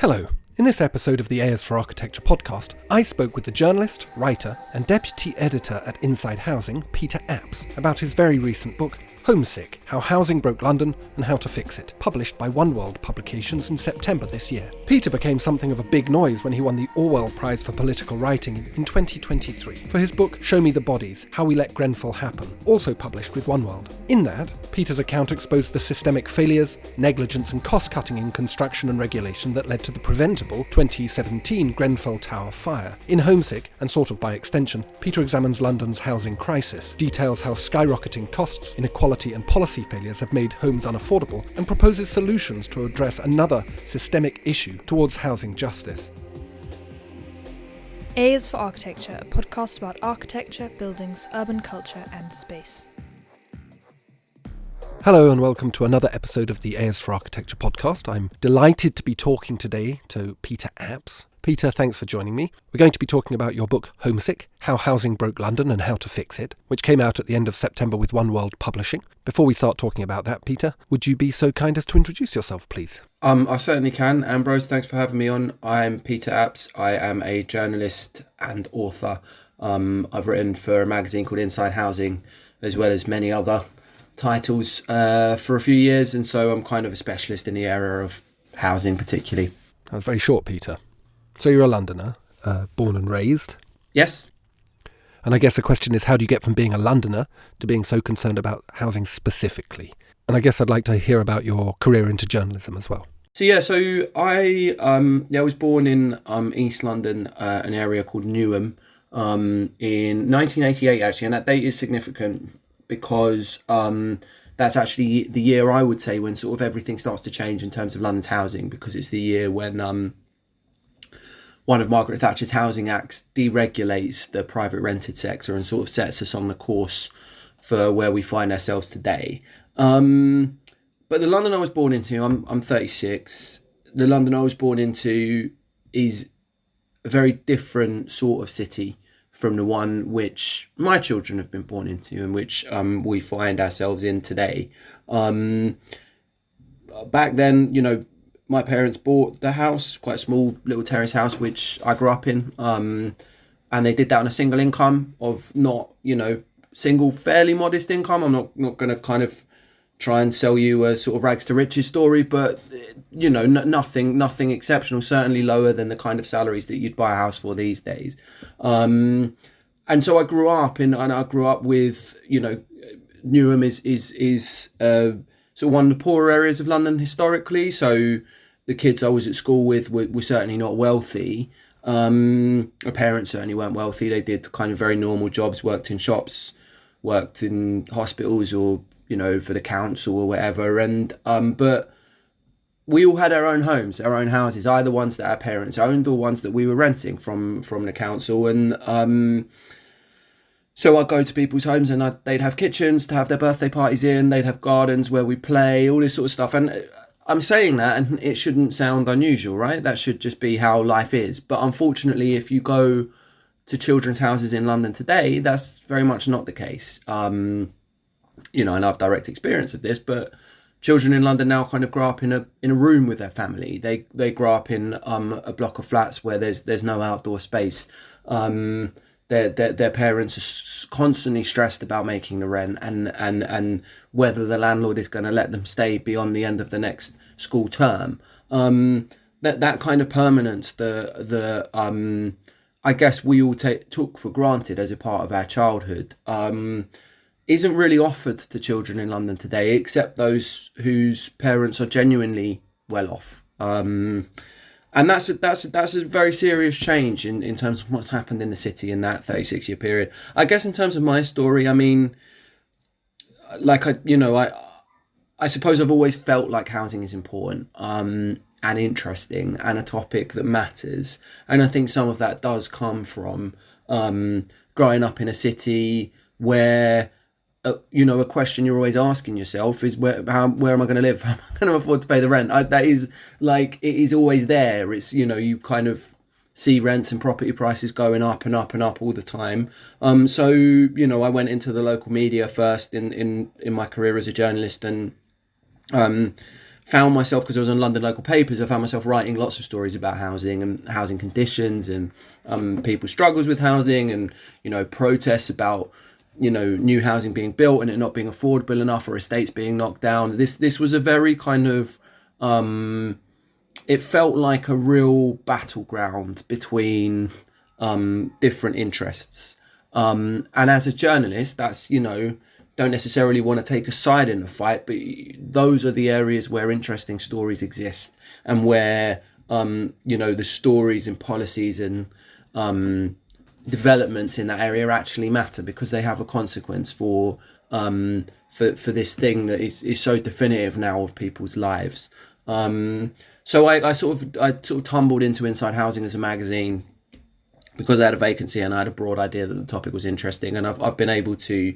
Hello. In this episode of the Ayers for Architecture podcast, I spoke with the journalist, writer, and deputy editor at Inside Housing, Peter Apps, about his very recent book, Homesick: How Housing Broke London and How to Fix It, published by One World Publications in September this year. Peter became something of a big noise when he won the Orwell Prize for Political Writing in 2023 for his book Show Me the Bodies: How We Let Grenfell Happen, also published with One World. In that, Peter's account exposed the systemic failures, negligence and cost-cutting in construction and regulation that led to the preventable 2017 Grenfell Tower fire. In Homesick, and sort of by extension, Peter examines London's housing crisis, details how skyrocketing costs, inequality and policy failures have made homes unaffordable, and proposes solutions to address another systemic issue towards housing justice. A is for Architecture, a podcast about architecture, buildings, urban culture and space. Hello and welcome to another episode of the Ayers for Architecture podcast. I'm delighted to be talking today to Peter Apps. Peter, thanks for joining me. We're going to be talking about your book, Homesick: How Housing Broke London and How to Fix It, which came out at the end of September with One World Publishing. Before we start talking about that, Peter, would you be so kind as to introduce yourself, please? I certainly can. Ambrose, thanks for having me on. I'm Peter Apps. I am a journalist and author. I've written for a magazine called Inside Housing, as well as many other titles for a few years, and so I'm kind of a specialist in the area of housing particularly. That was very short, Peter. So you're a Londoner, born and raised. Yes. And I guess the question is, how do you get from being a Londoner to being so concerned about housing specifically? And I guess I'd like to hear about your career into journalism as well. So I was born in East London, an area called Newham, in 1988 actually, and that date is significant because that's actually the year, I would say, when sort of everything starts to change in terms of London's housing, because it's the year when one of Margaret Thatcher's housing acts deregulates the private rented sector and sort of sets us on the course for where we find ourselves today. But the London I was born into, I'm 36. The London I was born into is a very different sort of city from the one which my children have been born into and which we find ourselves in today. Back then, my parents bought the house, quite a small little terrace house, which I grew up in. And they did that on a single income of fairly modest income. I'm not going to kind of try and sell you a sort of rags to riches story, but, nothing exceptional, certainly lower than the kind of salaries that you'd buy a house for these days. And so I grew up with, Newham is sort of one of the poorer areas of London historically. So the kids I was at school with were certainly not wealthy. My parents certainly weren't wealthy. They did kind of very normal jobs, worked in shops, worked in hospitals or, for the council or whatever. And but we all had our own homes, our own houses, either ones that our parents owned or ones that we were renting from the council. And so I'd go to people's homes and they'd have kitchens to have their birthday parties in. They'd have gardens where we play, all this sort of stuff. And I'm saying that, and it shouldn't sound unusual, right? That should just be how life is. But unfortunately, if you go to children's houses in London today, that's very much not the case. And I have direct experience of this, but children in London now kind of grow up in a room with their family. They grow up in a block of flats where there's no outdoor space. Their parents are constantly stressed about making the rent and whether the landlord is going to let them stay beyond the end of the next school term. That kind of permanence, I guess we all took for granted as a part of our childhood, isn't really offered to children in London today, except those whose parents are genuinely well off. And that's a very serious change in terms of what's happened in the city in that 36-year period. I guess in terms of my story, I mean, I suppose I've always felt like housing is important and interesting and a topic that matters. And I think some of that does come from growing up in a city where a question you're always asking yourself is where am I going to live? How am I going to afford to pay the rent? That is it is always there. It's, you kind of see rents and property prices going up and up and up all the time. So, I went into the local media first in my career as a journalist and found myself, because I was on London local papers, I found myself writing lots of stories about housing and housing conditions and people's struggles with housing, and protests about new housing being built and it not being affordable enough, or estates being knocked down. This was a very kind of it felt like a real battleground between different interests, and as a journalist, that's don't necessarily want to take a side in the fight, but those are the areas where interesting stories exist, and where the stories and policies and developments in that area actually matter, because they have a consequence for this thing that is so definitive now of people's lives. So I sort of tumbled into Inside Housing as a magazine because I had a vacancy and I had a broad idea that the topic was interesting, and I've been able to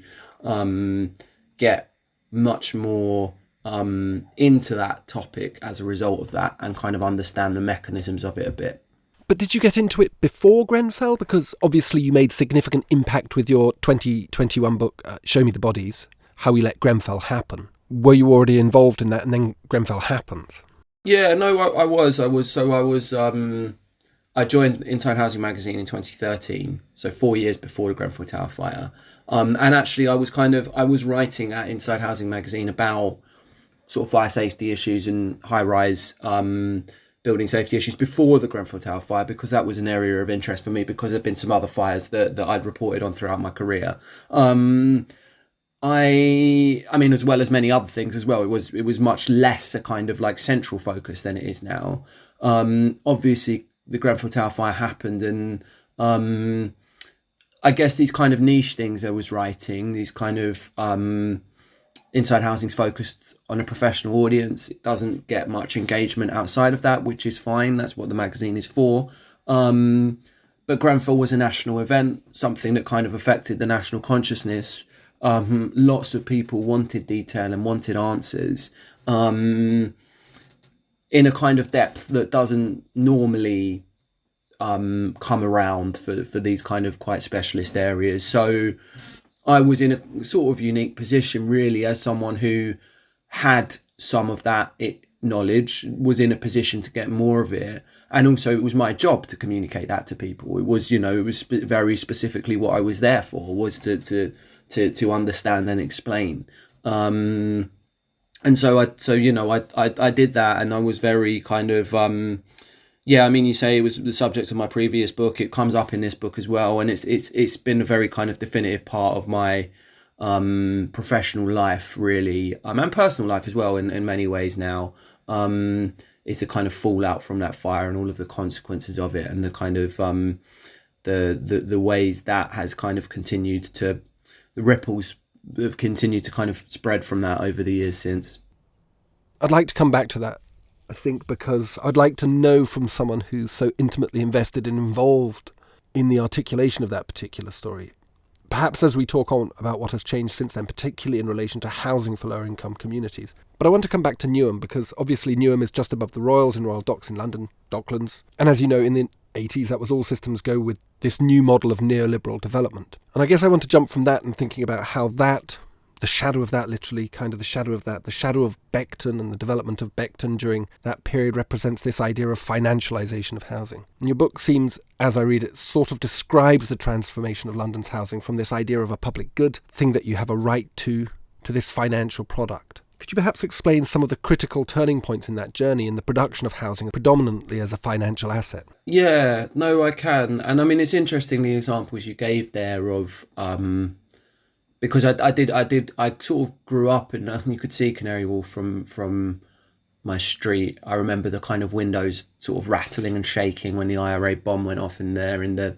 get much more into that topic as a result of that, and kind of understand the mechanisms of it a bit. But did you get into it before Grenfell? Because obviously you made significant impact with your 2021 book, Show Me the Bodies, How We Let Grenfell Happen. Were you already involved in that, and then Grenfell happens? Yeah, no, I joined Inside Housing magazine in 2013, so 4 years before the Grenfell Tower fire. And actually, I was writing at Inside Housing magazine about sort of fire safety issues and high-rise building safety issues before the Grenfell Tower fire, because that was an area of interest for me, because there'd been some other fires that I'd reported on throughout my career. I mean, as well as many other things as well. It was much less a kind of like central focus than it is now. Obviously, the Grenfell Tower fire happened, and I guess these kind of niche things I was writing, these kind of Inside Housing's focused on a professional audience. It doesn't get much engagement outside of that, which is fine. That's what the magazine is for. But Grenfell was a national event, something that kind of affected the national consciousness. Lots of people wanted detail and wanted answers in a kind of depth that doesn't normally come around for these kind of quite specialist areas. So I was in a sort of unique position, really, as someone who had some of that knowledge, was in a position to get more of it, and also it was my job to communicate that to people. It was, very specifically what I was there for, was to understand and explain. And so I did that, and I was very kind of you say it was the subject of my previous book. It comes up in this book as well, and it's been a very kind of definitive part of my professional life, really, and personal life as well in many ways now. It's the kind of fallout from that fire and all of the consequences of it, and the kind of the ways that has kind of continued to, the ripples have continued to kind of spread from that over the years since. I'd like to come back to that, I think, because I'd like to know from someone who's so intimately invested and involved in the articulation of that particular story. Perhaps as we talk on about what has changed since then, particularly in relation to housing for lower income communities. But I want to come back to Newham, because obviously Newham is just above the Royals in Royal Docks in London, Docklands. And as you know, in the 80s, that was all systems go with this new model of neoliberal development. And I guess I want to jump from that and thinking about how that, the shadow of that, literally, kind of the shadow of that, the shadow of Beckton and the development of Beckton during that period represents this idea of financialisation of housing. And your book seems, as I read it, sort of describes the transformation of London's housing from this idea of a public good, thing that you have a right to this financial product. Could you perhaps explain some of the critical turning points in that journey in the production of housing, predominantly as a financial asset? Yeah, no, I can. And I mean, it's interesting, the examples you gave there of... because I sort of grew up, and you could see Canary Wharf from my street. I remember the kind of windows sort of rattling and shaking when the IRA bomb went off in there in the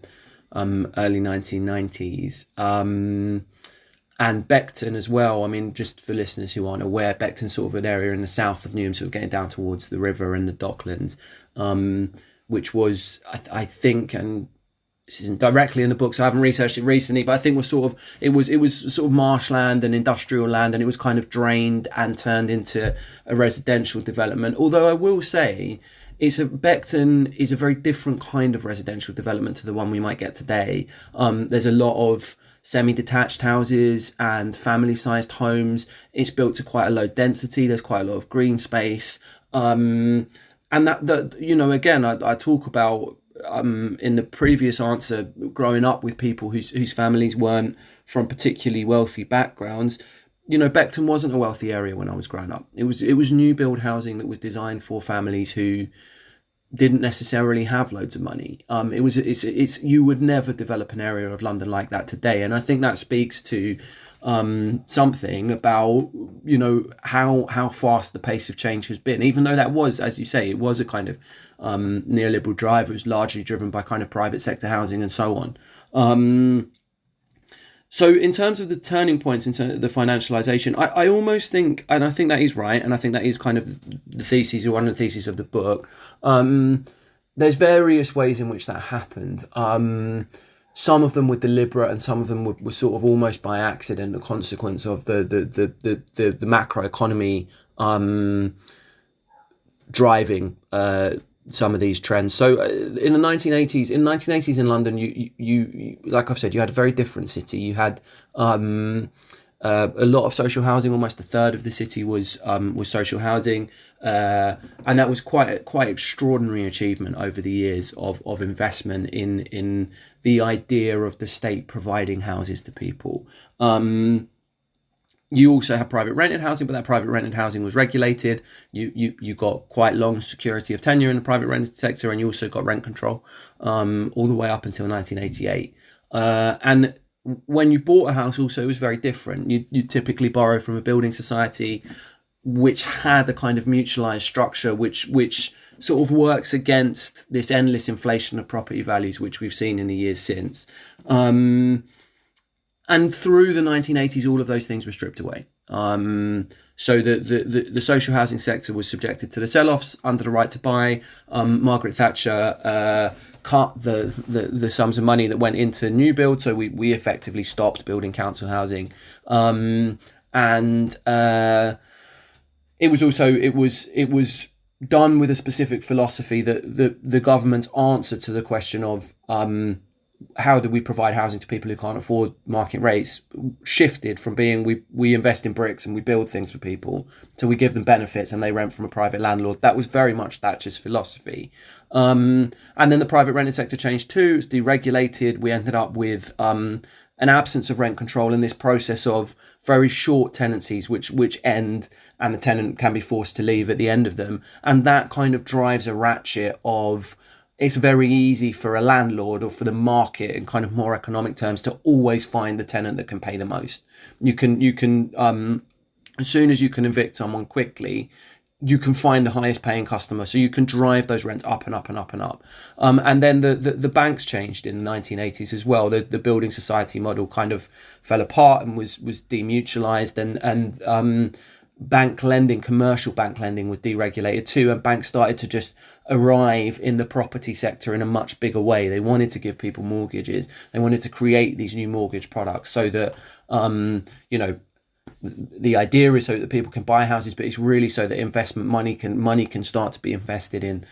early 1990s. And Beckton as well. I mean, just for listeners who aren't aware, Beckton's sort of an area in the south of Newham, sort of getting down towards the river and the Docklands, which was, I think, and this isn't directly in the book, so I haven't researched it recently, but I think it was sort of marshland and industrial land, and it was kind of drained and turned into a residential development. Although I will say, Beckton is a very different kind of residential development to the one we might get today. There's a lot of semi-detached houses and family-sized homes. It's built to quite a low density. There's quite a lot of green space. And that again, I talk about in the previous answer, growing up with people whose families weren't from particularly wealthy backgrounds. Beckton wasn't a wealthy area when I was growing up. It was new build housing that was designed for families who didn't necessarily have loads of money. It's you would never develop an area of London like that today, and I think that speaks to something about how fast the pace of change has been. Even though that was, as you say, it was a kind of neoliberal drive. It was largely driven by kind of private sector housing and so on. So in terms of the turning points, in terms of the financialization, I almost think, and I think that is right, and I think that is kind of the thesis, or one of the theses of the book. There's various ways in which that happened. Some of them were deliberate, and some of them were sort of almost by accident, a consequence of the macroeconomy driving some of these trends. So in the 1980s in London, you like I've said, you had a very different city. You had a lot of social housing. Almost a third of the city was social housing, and that was quite extraordinary achievement over the years of investment in the idea of the state providing houses to people. You also had private rented housing, but that private rented housing was regulated. You got quite long security of tenure in the private rented sector, and you also got rent control all the way up until 1988. And when you bought a house, also, it was very different. You typically borrow from a building society, which had a kind of mutualised structure, which sort of works against this endless inflation of property values, which we've seen in the years since. And through the 1980s, all of those things were stripped away. So the social housing sector was subjected to the sell-offs under the right to buy. Margaret Thatcher cut the sums of money that went into new build, so we effectively stopped building council housing. And it was done with a specific philosophy that the government's answer to the question of how do we provide housing to people who can't afford market rates shifted from being we invest in bricks and we build things for people to we give them benefits and they rent from a private landlord. That was very much Thatcher's philosophy. And then the private rented sector changed too. It's deregulated. We ended up with an absence of rent control in this process of very short tenancies which end, and the tenant can be forced to leave at the end of them. And that kind of drives a ratchet of it's very easy for a landlord or for the market in kind of more economic terms to always find the tenant that can pay the most. You can as soon as you can evict someone quickly, you can find the highest paying customer, so you can drive those rents up and up and up and up. And then the banks changed in the 1980s as well. The building society model kind of fell apart and was demutualized, and bank lending, commercial bank lending, was deregulated too, and banks started to just arrive in the property sector in a much bigger way. They wanted to give people mortgages. They wanted to create these new mortgage products so that the idea is so that people can buy houses, but it's really so that investment money can start to be invested in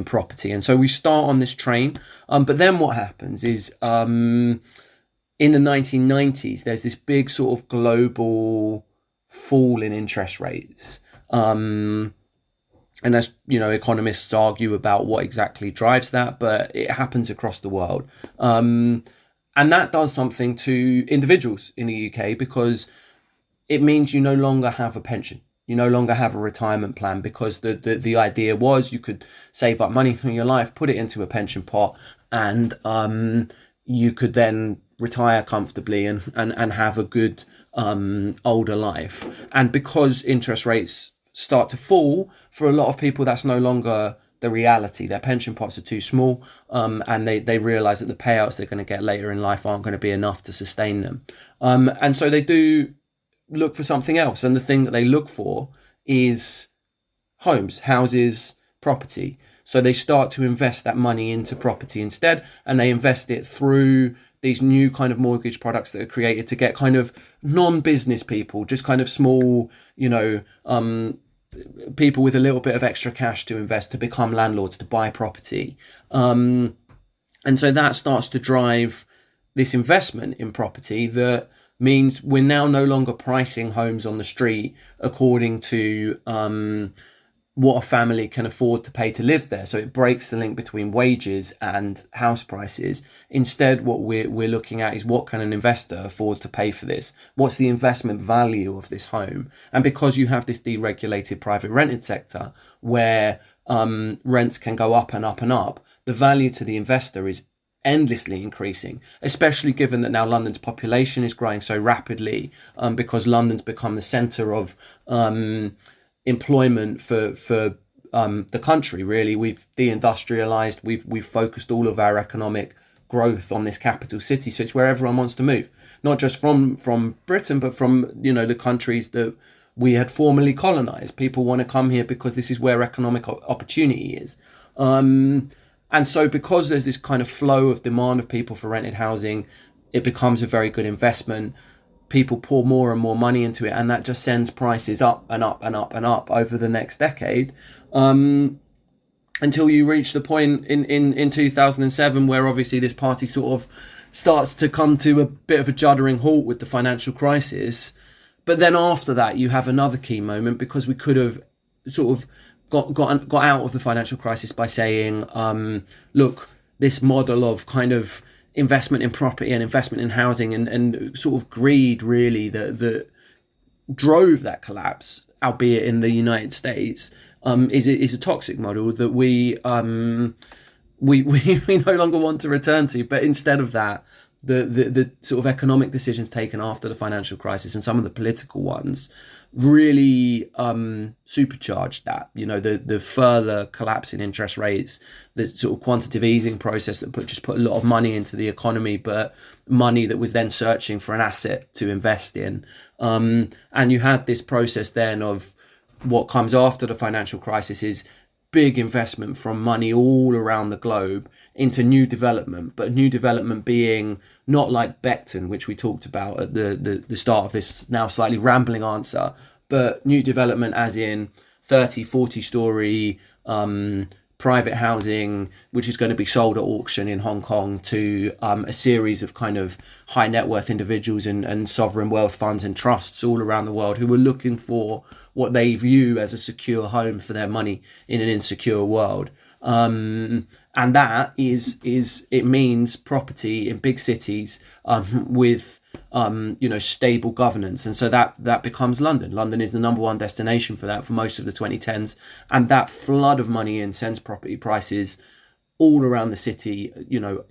property. And so we start on this train, but then what happens is in the 1990s there's this big sort of global fall in interest rates, and as economists argue about what exactly drives that, but it happens across the world, and that does something to individuals in the UK, because it means you no longer have a pension, you no longer have a retirement plan, because the idea was you could save up money through your life, put it into a pension pot, and you could then retire comfortably and have a good older life. And because interest rates start to fall, for a lot of people that's no longer the reality. Their pension pots are too small, and they realize that the payouts they're going to get later in life aren't going to be enough to sustain them, and so they do look for something else. And the thing that they look for is houses, property. So they start to invest that money into property instead, and they invest it through these new kind of mortgage products that are created to get kind of non-business people, just kind of small, people with a little bit of extra cash to invest, to become landlords, to buy property. And so that starts to drive this investment in property that means we're now no longer pricing homes on the street according to what a family can afford to pay to live there. So it breaks the link between wages and house prices. Instead, what we're looking at is, what can an investor afford to pay for this? What's the investment value of this home? And because you have this deregulated private rented sector where rents can go up and up and up, the value to the investor is endlessly increasing, especially given that now London's population is growing so rapidly, because London's become the centre of employment for the country. Really, we've deindustrialized, we've focused all of our economic growth on this capital city, so it's where everyone wants to move, not just from Britain, but from the countries that we had formerly colonized. People want to come here because this is where economic opportunity is. And so because there's this kind of flow of demand of people for rented housing, it becomes a very good investment. People pour more and more money into it, and that just sends prices up and up and up and up over the next decade, until you reach the point in 2007 where obviously this party sort of starts to come to a bit of a juddering halt with the financial crisis. But then after that, you have another key moment, because we could have sort of got out of the financial crisis by saying, look, this model of kind of investment in property and investment in housing and sort of greed, really, that drove that collapse, albeit in the United States, is a toxic model that we no longer want to return to. But instead of that, the sort of economic decisions taken after the financial crisis, and some of the political ones, really supercharged that. The further collapse in interest rates, the sort of quantitative easing process that put a lot of money into the economy, but money that was then searching for an asset to invest in. And you had this process then of what comes after the financial crisis is big investment from money all around the globe into new development, but new development being not like Beckton, which we talked about at the start of this now slightly rambling answer, but new development as in 30, 40 story private housing, which is going to be sold at auction in Hong Kong to a series of kind of high net worth individuals and sovereign wealth funds and trusts all around the world who are looking for what they view as a secure home for their money in an insecure world. And that it means property in big cities with stable governance. And so that becomes London. London is the number one destination for that for most of the 2010s. And that flood of money in sends property prices all around the city,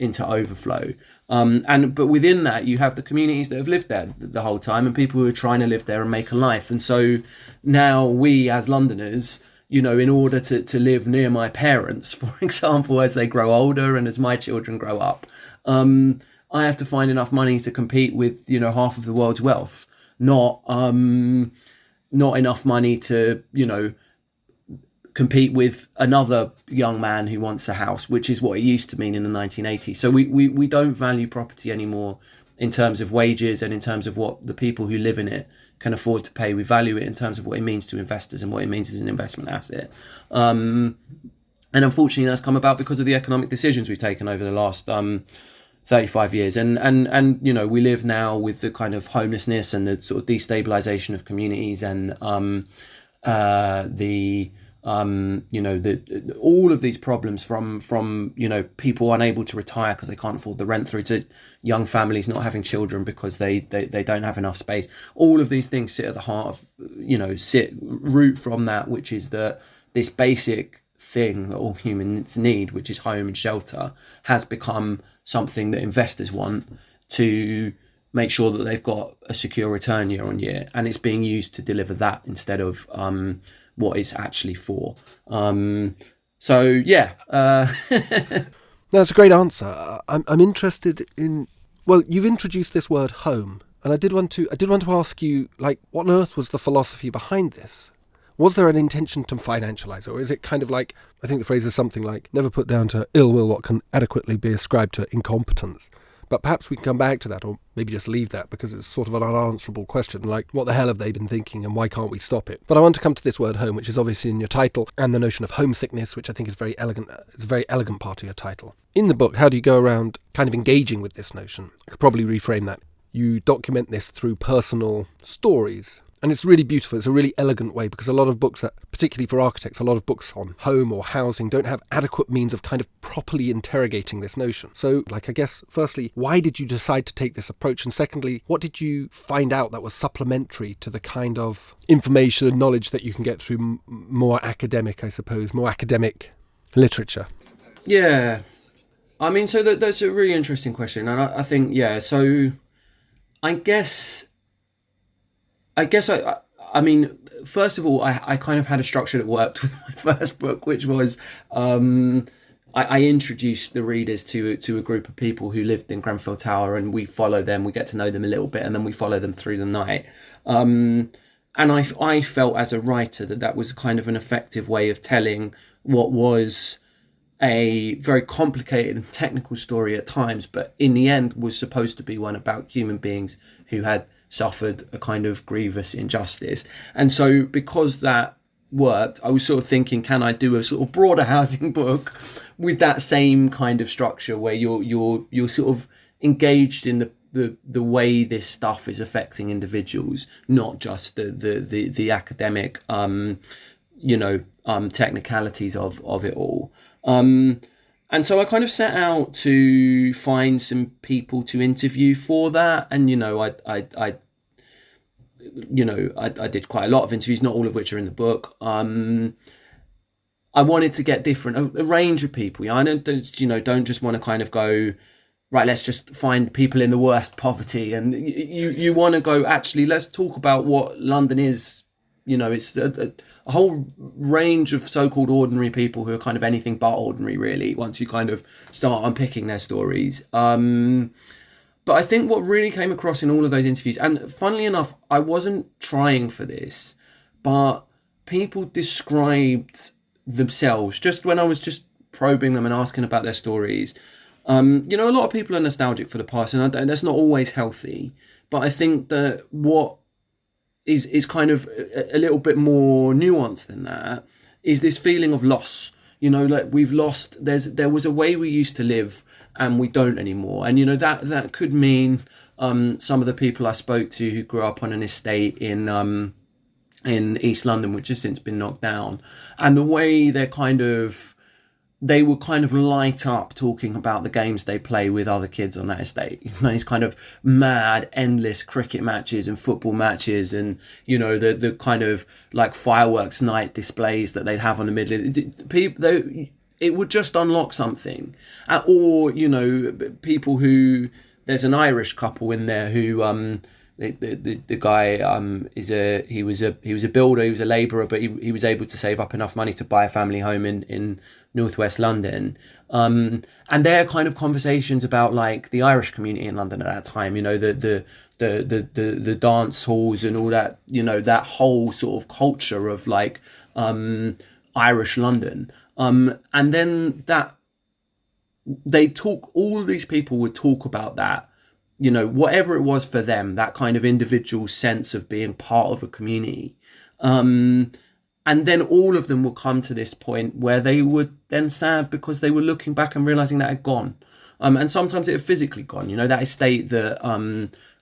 into overflow. But within that, you have the communities that have lived there the whole time, and people who are trying to live there and make a life. And so now we as Londoners, in order to live near my parents, for example, as they grow older and as my children grow up, I have to find enough money to compete with, half of the world's wealth, not enough money to, compete with another young man who wants a house, which is what it used to mean in the 1980s. So we don't value property anymore in terms of wages and in terms of what the people who live in it can afford to pay. We value it in terms of what it means to investors and what it means as an investment asset. And unfortunately, that's come about because of the economic decisions we've taken over the last 35 years. And we live now with the kind of homelessness and the sort of destabilization of communities and all of these problems from people unable to retire because they can't afford the rent, through to young families not having children because they don't have enough space. All of these things sit at the heart of, root from that, which is that this basic thing that all humans need, which is home and shelter, has become something that investors want to make sure that they've got a secure return year on year, and it's being used to deliver that instead of what it's actually for. That's a great answer. I'm interested in, well, you've introduced this word home, and I did want to ask you, like, what on earth was the philosophy behind this? Was there an intention to financialize, or is it kind of like, I think the phrase is something like, never put down to ill will what can adequately be ascribed to incompetence? But perhaps we can come back to that, or maybe just leave that, because it's sort of an unanswerable question, like what the hell have they been thinking and why can't we stop it? But I want to come to this word home, which is obviously in your title, and the notion of homesickness, which I think is very elegant. It's a very elegant part of your title. In the book, how do you go around kind of engaging with this notion? I could probably reframe that. You document this through personal stories. And it's really beautiful. It's a really elegant way, because a lot of books, particularly for architects, a lot of books on home or housing don't have adequate means of kind of properly interrogating this notion. So, I guess, firstly, why did you decide to take this approach? And secondly, what did you find out that was supplementary to the kind of information and knowledge that you can get through more academic literature? Yeah. I mean, so that's a really interesting question. And I think, so I guess I mean, first of all, I kind of had a structure that worked with my first book, which was I introduced the readers to a group of people who lived in Grenfell Tower, and we follow them, we get to know them a little bit, and then we follow them through the night. And I felt as a writer that was kind of an effective way of telling what was a very complicated and technical story at times, but in the end was supposed to be one about human beings who had suffered a kind of grievous injustice. And so because that worked, I was sort of thinking, can I do a sort of broader housing book with that same kind of structure where you're sort of engaged in the way this stuff is affecting individuals, not just the academic technicalities of it all. And so I kind of set out to find some people to interview for that. And, I did quite a lot of interviews, not all of which are in the book. I wanted to get a range of people. I don't just want to kind of go, right, let's just find people in the worst poverty. And you want to go, actually, let's talk about what London is. It's a whole range of so-called ordinary people who are kind of anything but ordinary, really, once you kind of start unpicking their stories. But I think what really came across in all of those interviews, and funnily enough, I wasn't trying for this, but people described themselves, just when I was just probing them and asking about their stories. A lot of people are nostalgic for the past, and that's not always healthy. But I think that what is kind of a little bit more nuanced than that is this feeling of loss. Like we've lost, there was a way we used to live and we don't anymore. And that could mean some of the people I spoke to who grew up on an estate in East London, which has since been knocked down, and the way they would kind of light up talking about the games they play with other kids on that estate. These kind of mad, endless cricket matches and football matches, and the kind of like fireworks night displays that they'd have on the middle. It would just unlock something. Or people who, there's an Irish couple in there who the guy he was a builder, he was a labourer, but he was able to save up enough money to buy a family home in northwest London, and their kind of conversations about like the Irish community in London at that time, the dance halls and all that, that whole sort of culture of like Irish London, and then that all these people would talk about that, whatever it was for them, that kind of individual sense of being part of a community. And then all of them will come to this point where they were then sad because they were looking back and realizing that it had gone. And sometimes it had physically gone. That estate that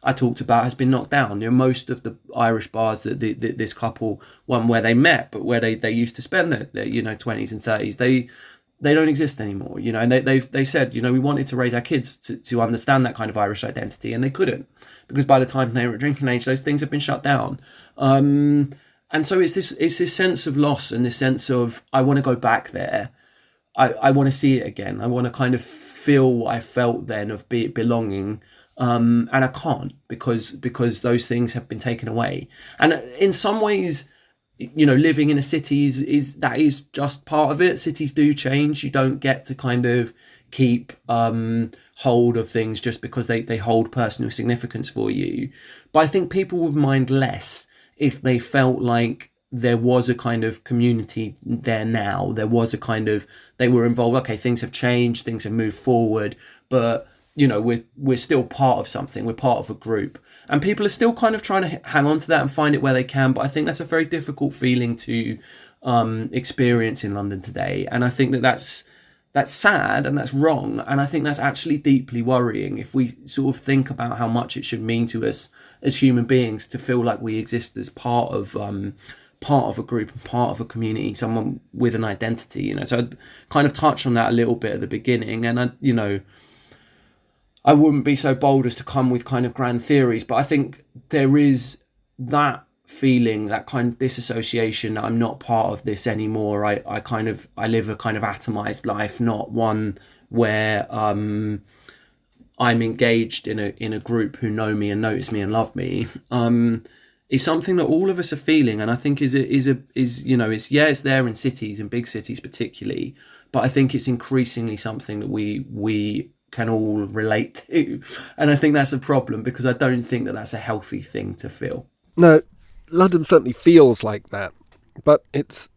I talked about has been knocked down. Most of the Irish bars that this couple, one where they met, but where they used to spend their 20s and 30s, they don't exist anymore, and they said, we wanted to raise our kids to understand that kind of Irish identity, and they couldn't, because by the time they were at drinking age, those things have been shut down. And so it's this sense of loss and this sense of, I want to go back there. I want to see it again. I want to kind of feel what I felt then of belonging. And I can't because those things have been taken away. And in some ways, living in a city is just part of it. Cities do change. You don't get to kind of keep hold of things just because they hold personal significance for you. But I think people would mind less if they felt like there was a kind of community there now. There was a kind of, they were involved. Okay, things have changed, things have moved forward, but we're still part of something. We're part of a group, and people are still kind of trying to hang on to that and find it where they can. But I think that's a very difficult feeling to experience in London today, and I think that's sad and that's wrong, and I think that's actually deeply worrying if we sort of think about how much it should mean to us as human beings to feel like we exist as part of a group and part of a community, someone with an identity. So I kind of touched on that a little bit at the beginning, and I wouldn't be so bold as to come with kind of grand theories, but I think there is that feeling, that kind of disassociation, that I'm not part of this anymore. I live a kind of atomized life, not one where I'm engaged in a group who know me and notice me and love me. Is something that all of us are feeling, and I think it's there in cities, in big cities particularly, but I think it's increasingly something that we can all relate to, and I think that's a problem, because I don't think that that's a healthy thing to feel. No, London certainly feels like that, but it's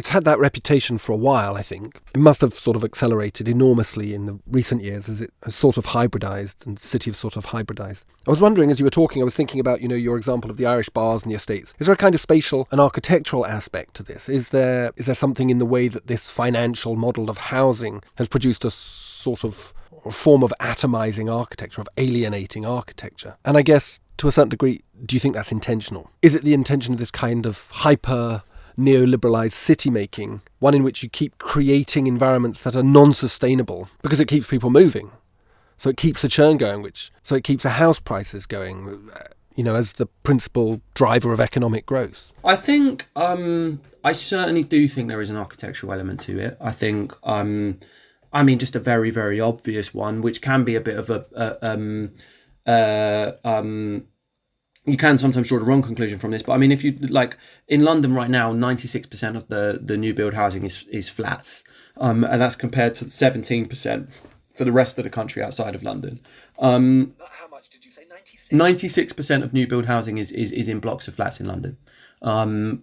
had that reputation for a while. I think it must have sort of accelerated enormously in the recent years as it has sort of hybridized, and the city has sort of hybridized. I was wondering, as you were talking, I was thinking about, your example of the Irish bars and the estates. Is there a kind of spatial and architectural aspect to this? Is there something in the way that this financial model of housing has produced a sort of form of atomizing architecture, of alienating architecture? And I guess, to a certain degree, do you think that's intentional? Is it the intention of this kind of hyper neoliberalized city making, one in which you keep creating environments that are non-sustainable because it keeps people moving, so it keeps the churn going, so it keeps the house prices going, as the principal driver of economic growth? I think I certainly do think there is an architectural element to it. I think just a very, very obvious one, which can be a bit of you can sometimes draw the wrong conclusion from this, but if you in London right now, 96% of the new build housing is flats, and that's compared to 17% for the rest of the country outside of London. How much did you say? 96% of new build housing is in blocks of flats in London.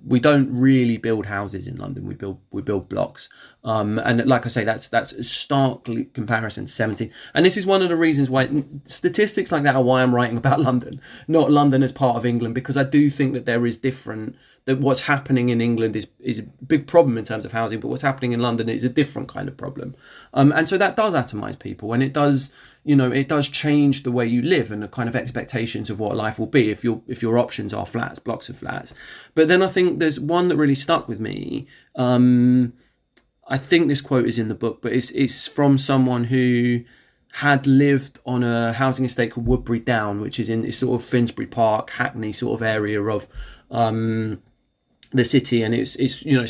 We don't really build houses in London. We build blocks. And like I say, that's a stark comparison to 17. And this is one of the reasons why statistics like that are why I'm writing about London, not London as part of England, because I do think that there is different, that what's happening in England is a big problem in terms of housing, but what's happening in London is a different kind of problem. And so that does atomize people, and it does change the way you live and the kind of expectations of what life will be if your options are flats, blocks of flats. But then I think there's one that really stuck with me. I think this quote is in the book, but it's from someone who had lived on a housing estate called Woodbury Down, which is in this sort of Finsbury Park, Hackney sort of area of the city, and it's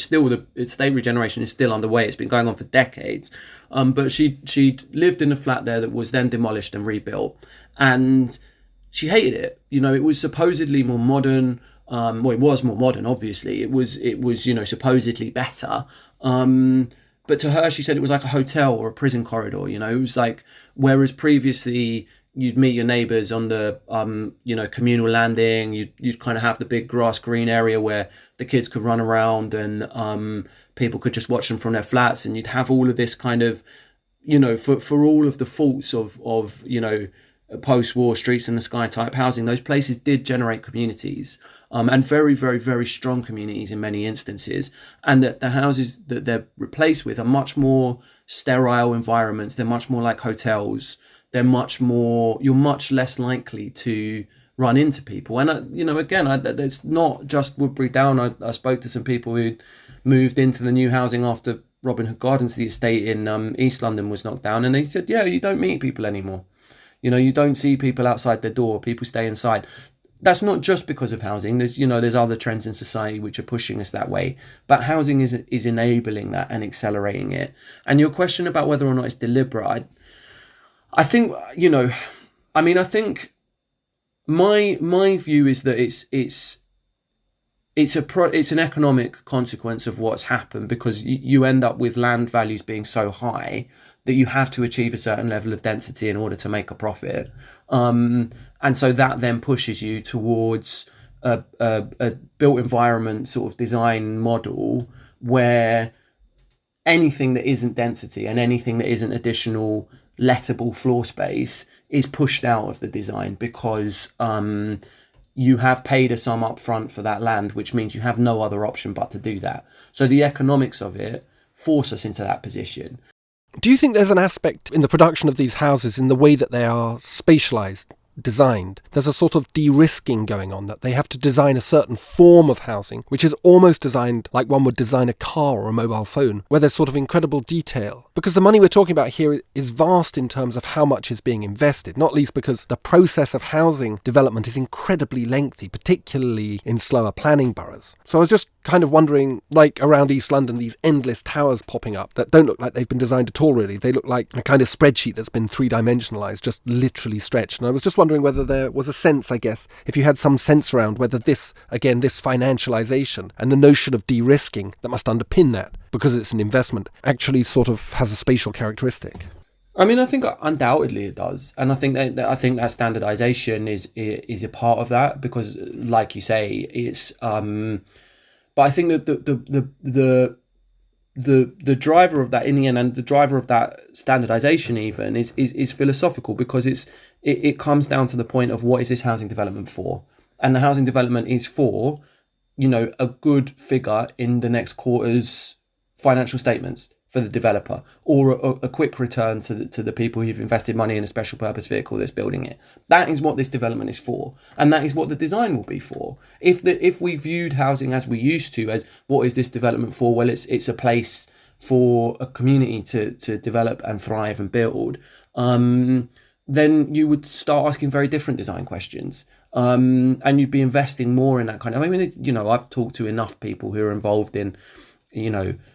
still the estate regeneration is still underway. It's been going on for decades, but she'd lived in a flat there that was then demolished and rebuilt, and she hated it. It was supposedly more modern. It was more modern, obviously. It was supposedly better. But to her, she said it was like a hotel or a prison corridor. It was like, whereas previously you'd meet your neighbours on the communal landing. You'd kind of have the big grass green area where the kids could run around, and people could just watch them from their flats, and you'd have all of this kind of, for all of the faults of post-war streets in the sky type housing, those places did generate communities, and very, very, very strong communities in many instances, and that the houses that they're replaced with are much more sterile environments. They're much more like hotels. You're much less likely to run into people. And there's not just Woodbury Down. I spoke to some people who moved into the new housing after Robin Hood Gardens, the estate in East London, was knocked down, and they said, you don't meet people anymore. You don't see people outside their door. People stay inside. That's not just because of housing. There's other trends in society which are pushing us that way. But housing is enabling that and accelerating it. And your question about whether or not it's deliberate, I think, I think my view is that it's an economic consequence of what's happened, because you end up with land values being so high that you have to achieve a certain level of density in order to make a profit. And so that then pushes you towards a built environment sort of design model where anything that isn't density and anything that isn't additional lettable floor space is pushed out of the design because you have paid a sum up front for that land, which means you have no other option but to do that. So the economics of it force us into that position. Do you think there's an aspect in the production of these houses, in the way that they are spatialised, designed? There's a sort of de-risking going on, that they have to design a certain form of housing, which is almost designed like one would design a car or a mobile phone, where there's sort of incredible detail. Because the money we're talking about here is vast in terms of how much is being invested, not least because the process of housing development is incredibly lengthy, particularly in slower planning boroughs. So I was just kind of wondering, like around East London, these endless towers popping up that don't look like they've been designed at all, really. They look like a kind of spreadsheet that's been three-dimensionalised, just literally stretched. And I was just wondering whether there was a sense, I guess, if you had some sense around whether this, again, this financialisation and the notion of de-risking that must underpin that, because it's an investment, actually sort of has a spatial characteristic. I mean, I think undoubtedly it does, and I think that standardization is a part of that, because, like you say, it's. But I think that the driver of that in the end, and the driver of that standardization even is philosophical, because it comes down to the point of, what is this housing development for? And the housing development is for, a good figure in the next quarter's financial statements for the developer, or a quick return to the people who've invested money in a special purpose vehicle that's building it. That is what this development is for, and that is what the design will be for. If we viewed housing as we used to, as what is this development for? Well, it's a place for a community to develop and thrive and build. Then you would start asking very different design questions, and you'd be investing more in that kind of. I mean, I've talked to enough people who are involved in,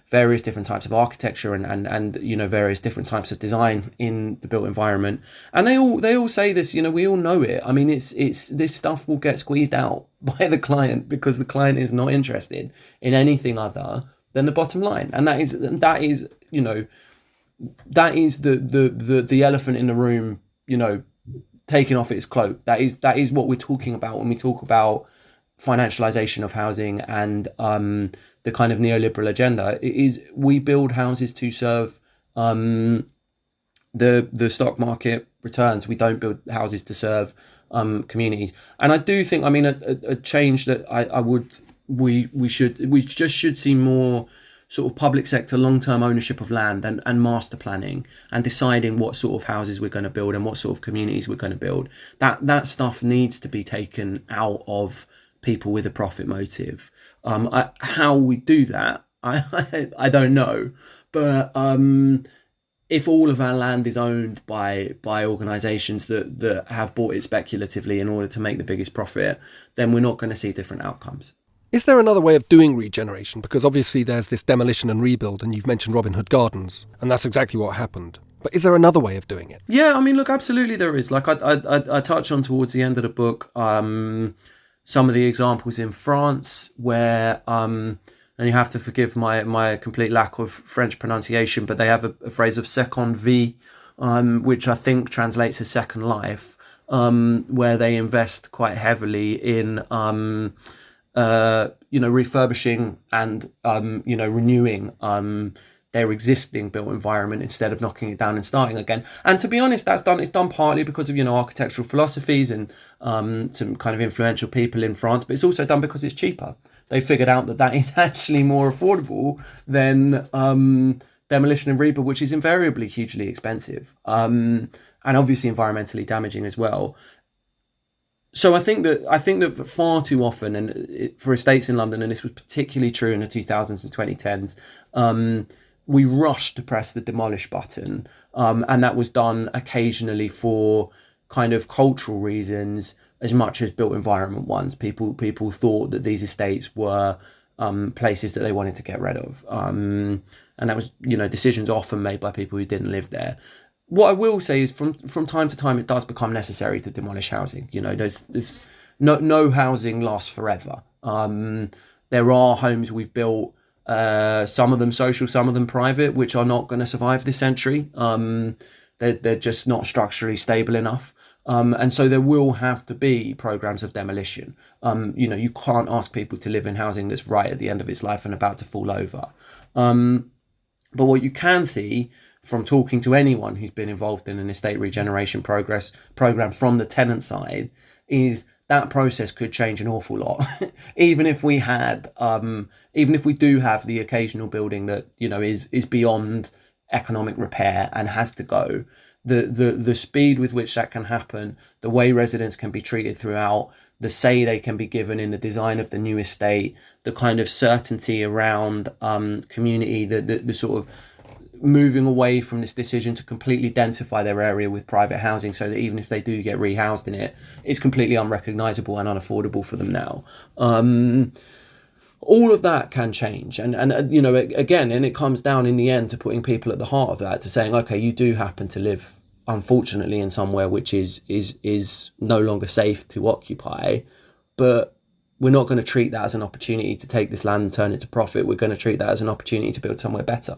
various different types of architecture and various different types of design in the built environment, and they all say this. We all know it. I mean, it's this stuff will get squeezed out by the client, because the client is not interested in anything other than the bottom line, and that is the elephant in the room, taking off its cloak. That is what we're talking about when we talk about financialization of housing and the kind of neoliberal agenda. It is, we build houses to serve the stock market returns. We don't build houses to serve communities. And I do think, I mean, a change that we should see more sort of public sector long-term ownership of land and master planning, and deciding what sort of houses we're going to build and what sort of communities we're going to build. That stuff needs to be taken out of people with a profit motive. How we do that, I don't know, but if all of our land is owned by organisations that have bought it speculatively in order to make the biggest profit, then we're not going to see different outcomes. Is there another way of doing regeneration? Because obviously there's this demolition and rebuild, and you've mentioned Robin Hood Gardens, and that's exactly what happened. But is there another way of doing it? Yeah, I mean, look, absolutely there is. Like I touch on towards the end of the book, some of the examples in France where, and you have to forgive my complete lack of French pronunciation, but they have a phrase of seconde vie, which I think translates as second life, where they invest quite heavily in, refurbishing and, renewing their existing built environment instead of knocking it down and starting again. And to be honest, it's done partly because of, architectural philosophies and some kind of influential people in France, but it's also done because it's cheaper. They figured out that is actually more affordable than demolition and rebuild, which is invariably hugely expensive, and obviously environmentally damaging as well. So I think that far too often, and for estates in London, and this was particularly true in the 2000s and 2010s, we rushed to press the demolish button, and that was done occasionally for kind of cultural reasons as much as built environment ones. People thought that these estates were places that they wanted to get rid of, and that was decisions often made by people who didn't live there. What I will say is from time to time it does become necessary to demolish housing. There's no housing lasts forever. There are homes we've built, some of them social, some of them private, which are not going to survive this century. They're just not structurally stable enough. And so there will have to be programs of demolition. You can't ask people to live in housing that's right at the end of its life and about to fall over. But what you can see from talking to anyone who's been involved in an estate regeneration program from the tenant side, is that process could change an awful lot. Even if we do have the occasional building that, you know, is beyond economic repair and has to go, the speed with which that can happen, the way residents can be treated throughout, the say they can be given in the design of the new estate, the kind of certainty around community, the sort of moving away from this decision to completely densify their area with private housing, so that even if they do get rehoused in it, it's completely unrecognisable and unaffordable for them now. All of that can change, and you know, again, and it comes down in the end to putting people at the heart of that, to saying, okay, you do happen to live, unfortunately, in somewhere which is no longer safe to occupy, but we're not going to treat that as an opportunity to take this land and turn it to profit. We're going to treat that as an opportunity to build somewhere better.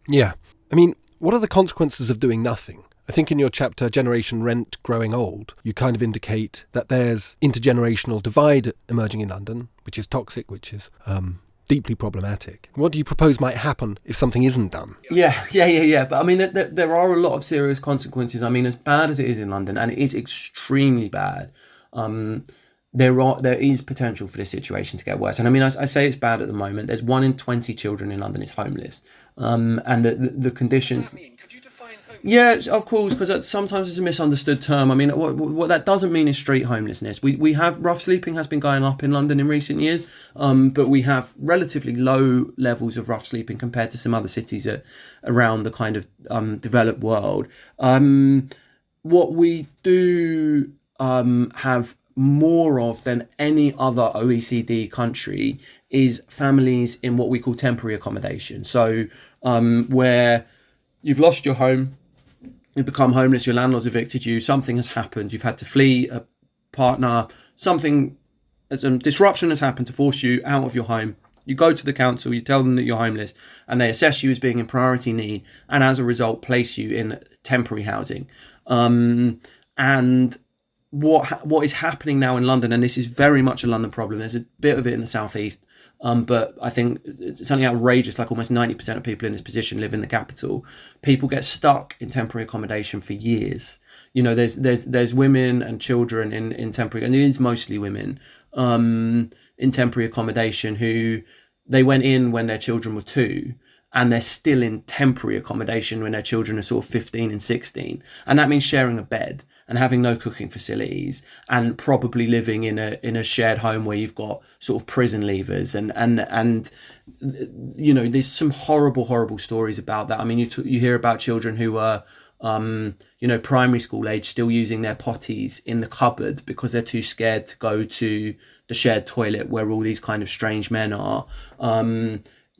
Yeah. I mean, what are the consequences of doing nothing? I think in your chapter, Generation Rent Growing Old, you kind of indicate that there's intergenerational divide emerging in London, which is toxic, which is deeply problematic. What do you propose might happen if something isn't done? Yeah. But I mean, there are a lot of serious consequences. I mean, as bad as it is in London, and it is extremely bad, there is potential for this situation to get worse. And I mean, I say it's bad at the moment. There's 1 in 20 children in London is homeless. And the conditions... What does that mean? Could you define homeless? Yeah, of course, because sometimes it's a misunderstood term. I mean, what that doesn't mean is street homelessness. We have, rough sleeping has been going up in London in recent years, but we have relatively low levels of rough sleeping compared to some other cities around the kind of developed world. What we do have more of than any other OECD country is families in what we call temporary accommodation. So where you've lost your home, you've become homeless, your landlord's evicted you, something has happened, you've had to flee a partner, something, as a disruption has happened to force you out of your home. You go to the council, you tell them that you're homeless, and they assess you as being in priority need, and as a result place you in temporary housing. And what is happening now in London, and this is very much a London problem, there's a bit of it in the southeast, but I think it's something outrageous, like almost 90% of people in this position live in the capital. People get stuck in temporary accommodation for years. You know, there's women and children in temporary, and it is mostly women, in temporary accommodation, who they went in when their children were 2, and they're still in temporary accommodation when their children are sort of 15 and 16. And that means sharing a bed and having no cooking facilities, and probably living in a shared home where you've got sort of prison leavers, and you know, there's some horrible stories about that. I mean, you hear about children who are you know, primary school age, still using their potties in the cupboard because they're too scared to go to the shared toilet where all these kind of strange men are.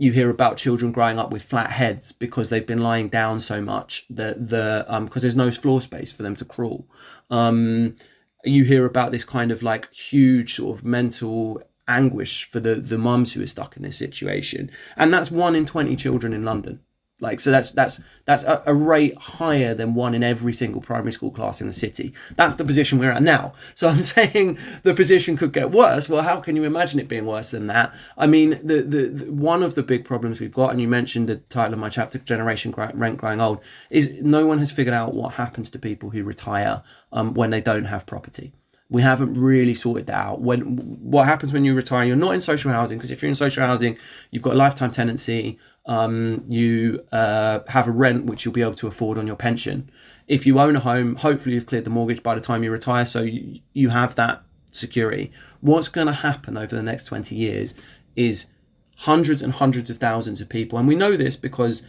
You hear about children growing up with flat heads because they've been lying down so much that because there's no floor space for them to crawl. You hear about this kind of like huge sort of mental anguish for the mums who are stuck in this situation, and that's 1 in 20 children in London. Like, so that's a rate higher than 1 in every single primary school class in the city. That's the position we're at now. So I'm saying the position could get worse. Well, how can you imagine it being worse than that? I mean, the one of the big problems we've got, and you mentioned the title of my chapter, Generation Rent Growing Old, is no one has figured out what happens to people who retire when they don't have property. We haven't really sorted that out. What happens when you retire? You're not in social housing, because if you're in social housing, you've got a lifetime tenancy. You have a rent which you'll be able to afford on your pension. If you own a home, hopefully you've cleared the mortgage by the time you retire, so you have that security. What's going to happen over the next 20 years is hundreds and hundreds of thousands of people, and we know this because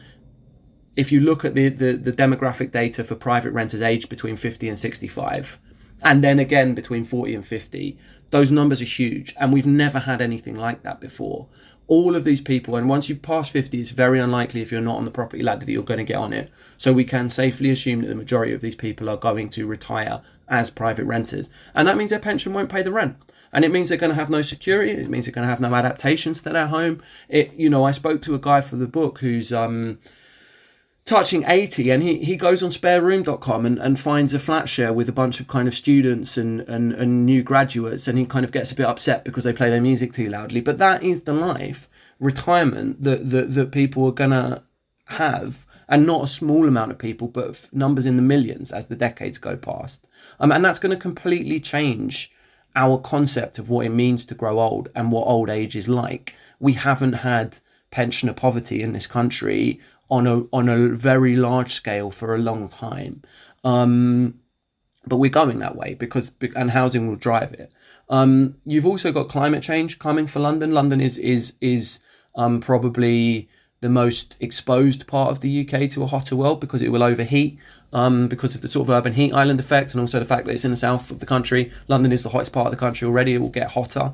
if you look at the demographic data for private renters aged between 50 and 65, and then again between 40 and 50, those numbers are huge, and we've never had anything like that before. All of these people, and once you pass 50, it's very unlikely, if you're not on the property ladder, that you're going to get on it. So we can safely assume that the majority of these people are going to retire as private renters, and that means their pension won't pay the rent, and it means they're going to have no security. It means they're going to have no adaptations to their home. I spoke to a guy for the book who's touching 80, and he goes on spareroom.com and finds a flat share with a bunch of kind of students and new graduates, and he kind of gets a bit upset because they play their music too loudly. But that is the life, retirement, that people are gonna have, and not a small amount of people, but numbers in the millions as the decades go past. And that's going to completely change our concept of what it means to grow old and what old age is like. We haven't had pensioner poverty in this country on a very large scale for a long time. But we're going that way and housing will drive it. You've also got climate change coming for London. London is probably the most exposed part of the UK to a hotter world because it will overheat, because of the sort of urban heat island effect, and also the fact that it's in the south of the country. London is the hottest part of the country already. It will get hotter.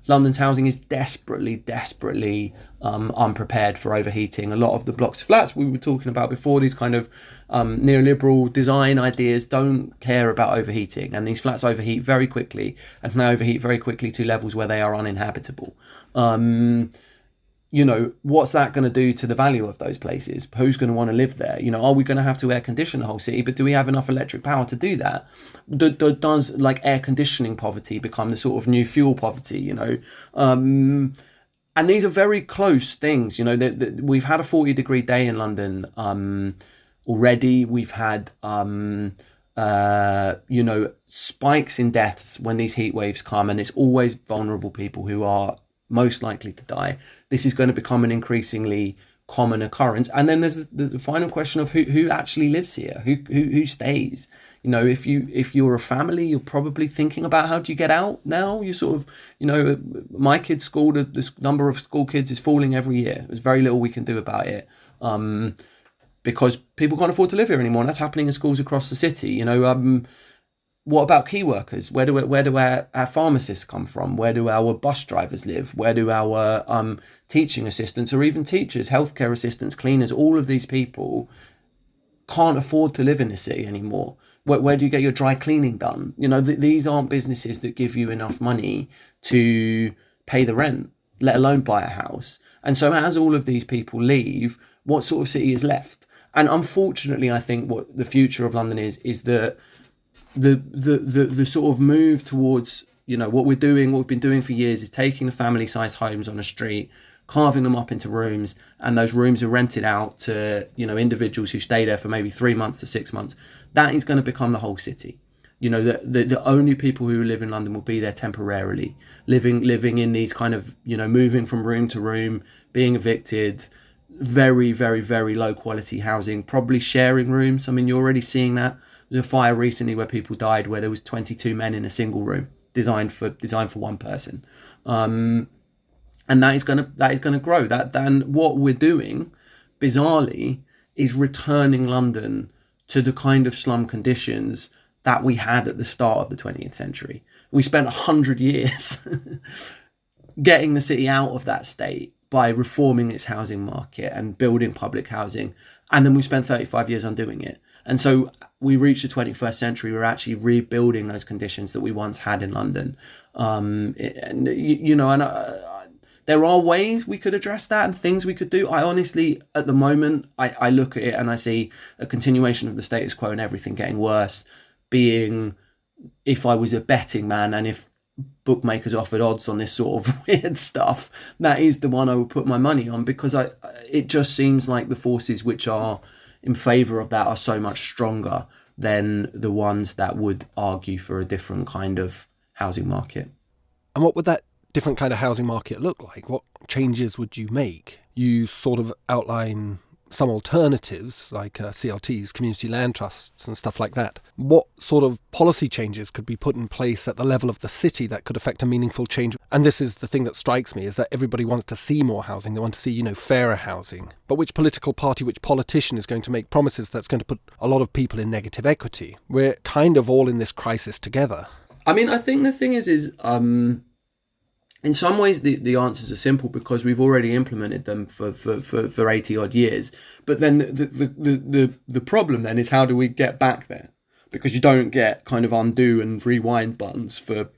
London's housing is desperately unprepared for overheating. A lot of the blocks of flats we were talking about before, these kind of neoliberal design ideas, don't care about overheating, and these flats overheat very quickly, and can overheat very quickly to levels where they are uninhabitable. What's that going to do to the value of those places? Who's going to want to live there? Are we going to have to air condition the whole city? But do we have enough electric power to do that? Does like air conditioning poverty become the sort of new fuel poverty? And these are very close things. We've had a 40-degree day in London already. We've had spikes in deaths when these heat waves come, and it's always vulnerable people who are most likely to die. This is going to become an increasingly common occurrence. And then there's the final question of who actually lives here, who stays. If you're a family, you're probably thinking about how do you get out now. You sort of, my kid's school, the number of school kids is falling every year. There's very little we can do about it, because people can't afford to live here anymore, and that's happening in schools across the city. What about key workers? Where do our pharmacists come from? Where do our bus drivers live? Where do our teaching assistants, or even teachers, healthcare assistants, cleaners, all of these people can't afford to live in the city anymore. Where do you get your dry cleaning done? These aren't businesses that give you enough money to pay the rent, let alone buy a house. And so as all of these people leave, what sort of city is left? And unfortunately, I think what the future of London is that the sort of move towards, what we've been doing for years is taking the family-sized homes on a street, carving them up into rooms, and those rooms are rented out to, individuals who stay there for maybe 3 months to 6 months. That is going to become the whole city. The only people who live in London will be there temporarily, living in these kind of, moving from room to room, being evicted, very, very, very low quality housing, probably sharing rooms. I mean, you're already seeing that. There's a fire recently where people died where there was 22 men in a single room designed for one person, and that is going to grow. Then what we're doing, bizarrely, is returning London to the kind of slum conditions that we had at the start of the 20th century. We spent 100 years getting the city out of that state by reforming its housing market and building public housing, and then we spent 35 years undoing it. And so we reached the 21st century, we're actually rebuilding those conditions that we once had in London. There are ways we could address that and things we could do. I honestly, at the moment, I look at it and I see a continuation of the status quo and everything getting worse, being, if I was a betting man and if bookmakers offered odds on this sort of weird stuff, that is the one I would put my money on, because it just seems like the forces which are in favour of that are so much stronger than the ones that would argue for a different kind of housing market. And what would that different kind of housing market look like? What changes would you make? You sort of outline some alternatives like CLTs, community land trusts and stuff like that. What sort of policy changes could be put in place at the level of the city that could affect a meaningful change? And this is the thing that strikes me, is that everybody wants to see more housing. They want to see, fairer housing. But which political party, which politician is going to make promises that's going to put a lot of people in negative equity? We're kind of all in this crisis together. I mean, I think the thing is in some ways, the answers are simple because we've already implemented them for 80 odd years. But then the problem then is, how do we get back there? Because you don't get kind of undo and rewind buttons for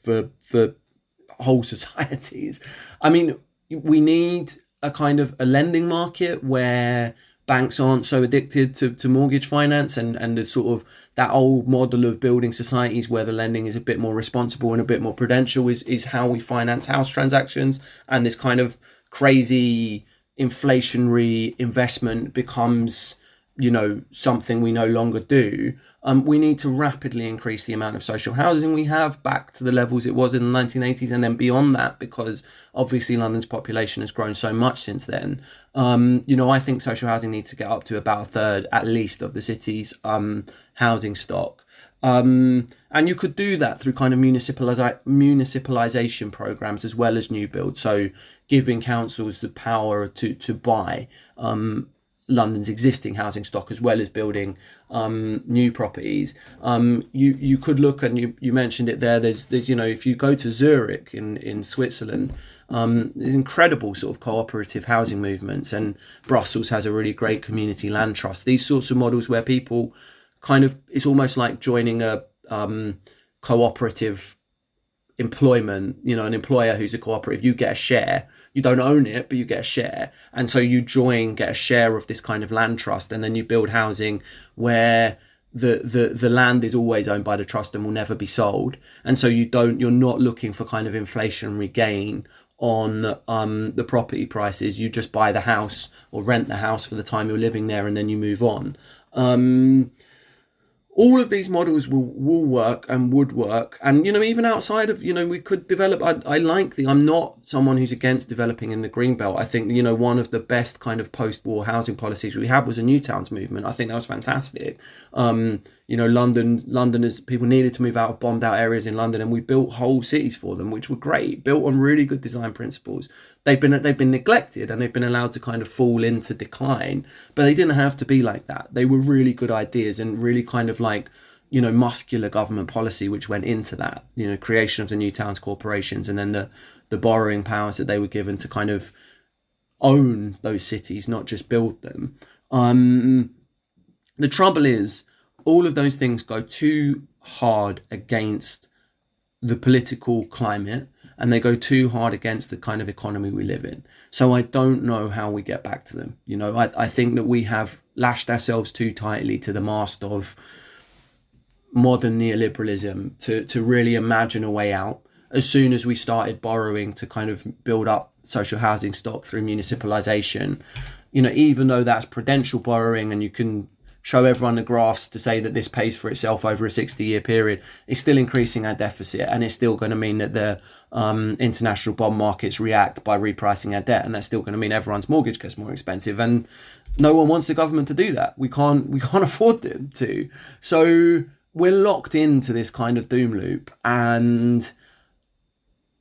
whole societies. I mean, we need a kind of a lending market where banks aren't so addicted to mortgage finance, and the sort of that old model of building societies where the lending is a bit more responsible and a bit more prudential is how we finance house transactions. And this kind of crazy inflationary investment becomes, something we no longer do, we need to rapidly increase the amount of social housing we have back to the levels it was in the 1980s, and then beyond that, because obviously London's population has grown so much since then. I think social housing needs to get up to about a third, at least, of the city's housing stock. And you could do that through kind of municipalisation programs as well as new build. So giving councils the power to buy London's existing housing stock as well as building new properties. You could look, and you mentioned it there, there's if you go to Zurich in Switzerland, there's incredible sort of cooperative housing movements, and Brussels has a really great community land trust. These sorts of models where people it's almost like joining a cooperative employment, an employer who's a cooperative. You get a share, you don't own it, but you get a share, and so you get a share of this kind of land trust, and then you build housing where the land is always owned by the trust and will never be sold, and so you're not looking for kind of inflationary gain on the property prices. You just buy the house or rent the house for the time you're living there, and then you move on. All of these models will work and would work. And, even outside of, we could develop, I'm not someone who's against developing in the Greenbelt. I think, one of the best kind of post-war housing policies we had was a New Towns movement. I think that was fantastic. Londoners, people needed to move out of bombed out areas in London, and we built whole cities for them, which were great, built on really good design principles. They've been neglected, and they've been allowed to kind of fall into decline, but they didn't have to be like that. They were really good ideas and really kind of like, muscular government policy which went into that, creation of the New Towns corporations, and then the borrowing powers that they were given to kind of own those cities, not just build them. The trouble is, all of those things go too hard against the political climate, and they go too hard against the kind of economy we live in. So I don't know how we get back to them. I think that we have lashed ourselves too tightly to the mast of modern neoliberalism to really imagine a way out. As soon as we started borrowing to kind of build up social housing stock through municipalisation, even though that's prudential borrowing, and you can show everyone the graphs to say that this pays for itself over a 60-year period, it's still increasing our deficit, and it's still going to mean that the international bond markets react by repricing our debt, and that's still going to mean everyone's mortgage gets more expensive, and no one wants the government to do that. We can't afford them to. So we're locked into this kind of doom loop, and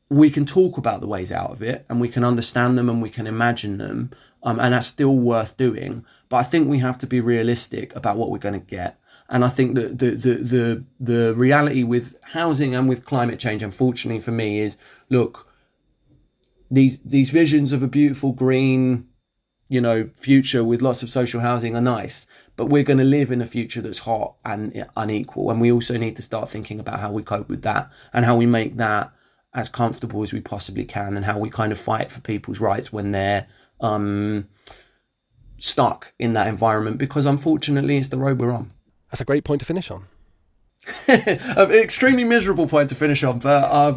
we can talk about the ways out of it, and we can understand them, and we can imagine them, and that's still worth doing. But I think we have to be realistic about what we're going to get. And I think that the reality with housing and with climate change, unfortunately for me, is, look, these visions of a beautiful green, future with lots of social housing are nice, but we're going to live in a future that's hot and unequal, and we also need to start thinking about how we cope with that, and how we make that as comfortable as we possibly can, and how we kind of fight for people's rights when they're stuck in that environment, because unfortunately it's the road we're on. That's a great point to finish on. An extremely miserable point to finish on, but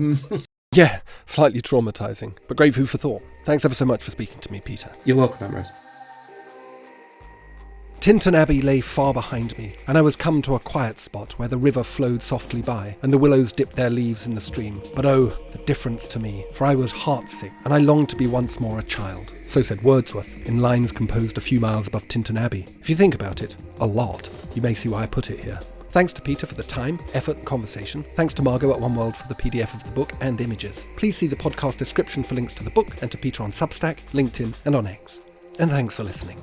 yeah, slightly traumatising, but great food for thought. Thanks ever so much for speaking to me, Peter. You're welcome, Ambrose. Tintern Abbey lay far behind me, and I was come to a quiet spot where the river flowed softly by, and the willows dipped their leaves in the stream. But oh, the difference to me, for I was heartsick, and I longed to be once more a child. So said Wordsworth, in lines composed a few miles above Tintern Abbey. If you think about it, a lot, you may see why I put it here. Thanks to Peter for the time, effort and conversation. Thanks to Margot at One World for the PDF of the book and images. Please see the podcast description for links to the book and to Peter on Substack, LinkedIn and on X. And thanks for listening.